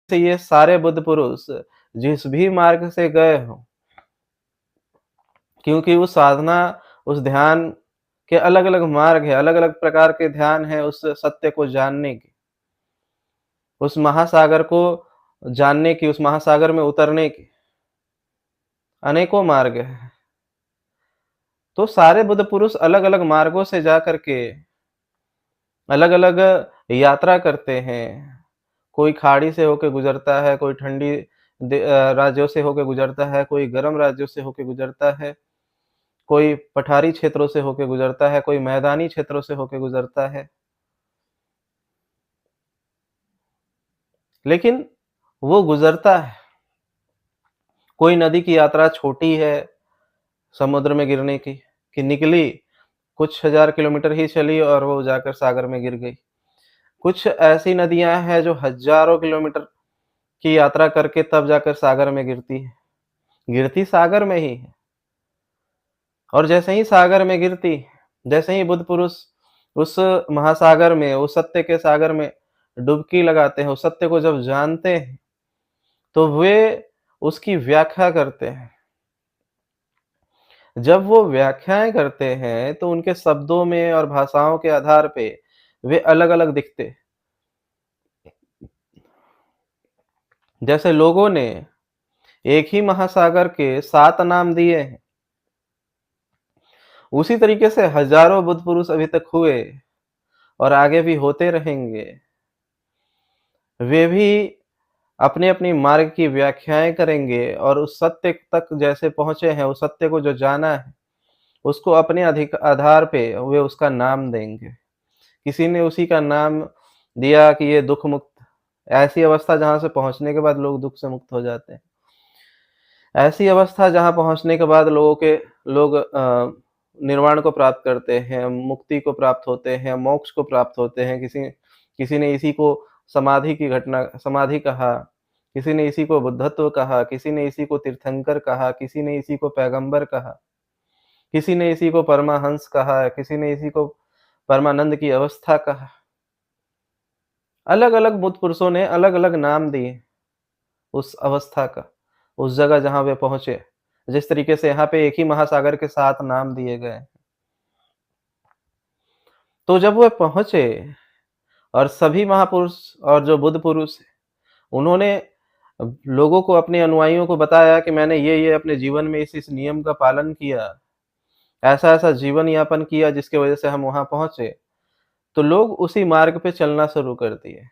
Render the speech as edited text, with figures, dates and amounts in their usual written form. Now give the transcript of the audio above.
से ये सारे बुद्ध पुरुष जिस भी मार्ग से गए हों, क्योंकि उस साधना, उस ध्यान के अलग-अलग मार्ग हैं, अलग-अलग प्रकार के ध्यान हैं उस सत्य को जानने के, उस महासागर को जानने की, उस महासागर में उतरने की अनेकों मार्ग हैं। तो सारे बुद्ध पुरुष अलग-अलग मार्गों से जा कर के अलग-अलग यात्रा करते हैं। कोई खाड़ी से होके गुज़रता है, कोई ठंडी राज्यों से होके गुज़रता है, कोई गर्म राज्यों से होके गुज़रता है, कोई पठारी क्षेत्रों से होके गुज़रता है, कोई मैदानी क्षेत्रों से होके गुज़रता है। लेकिन वो गुज़रता है। कोई नदी की यात्रा छोटी है समुद्र में गिरने की, कि निकली, कुछ हज़ार किलोमीटर ही चली और वो जाकर सागर में गिर गई। कुछ ऐसी नदियाँ हैं जो हज़ारों किलोमीटर की यात्रा करके तब जाकर सागर में गिरती है। गिरती सागर में ही है। और जैसे ही सागर में गिरती, जैसे ही बुद्ध पुरुष उस महासागर में, उस सत्य के सागर में डुबकी लगाते हैं, उस सत्य को जब जानते हैं, तो वे उसकी व्याख्या करते हैं। जब वो व्याख्याएँ करते हैं, तो उनके शब्दों में और भाषाओं के आधार पे वे अलग-अलग दिखते। जैसे लोगों ने एक ही महासागर के 7 नाम दिए हैं, उसी तरीके से हज़ारों बुद्ध पुरुष अभी तक हुए और आगे भी होते रहेंगे। वे भी अपने-अपनी मार्ग की व्याख्याएँ करेंगे और उस सत्य तक जैसे पहुँचे हैं, उस सत्य को जो जाना है, उसको अपने आधार पे वे उसका नाम देंगे। किसी ने उसी का नाम दिया कि ये दुःख मुक्त, ऐसी अवस्था जहाँ से पहुँचने के बाद लोग दुःख से मुक्त हो जाते हैं। ऐसी अवस्था जहाँ पहुँचने के बाद लोग निर्वाण को प्राप्त करते हैं, मुक्ति को प्राप्त होते हैं, मोक्ष को प्राप्त होते हैं। किसी किसी ने इसी को समाधि कहा, किसी ने इसी को बुद्धत्व कहा, किसी ने इसी को तीर्थंकर कहा, किसी ने इसी को पैगंबर कहा, किसी ने इसी को परमाहंस कहा, किसी ने इसी को परमानंद की अवस्था कहा। अलग-अलग बुद्ध पुरुषों ने अलग-अलग नाम दिए उस अवस्था का, उस जगह जहाँ वे पहुँचे। जिस तरीके से यहाँ पे एक ही महासागर के 7 नाम दिए गए। तो जब वे पहुँचे और सभी महापुरुष और जो बुद्ध पुरुष हैं, उन्होंने लोगों को, अपने अनुयायियों को बताया कि मैंने ये अपने जीवन में इस नियम का पालन किया, ऐसा-ऐसा जीवन यापन किया जिसकी वजह से हम वहाँ पहुँचे। तो लोग उसी मार्ग पे चलना शुरू कर दिए।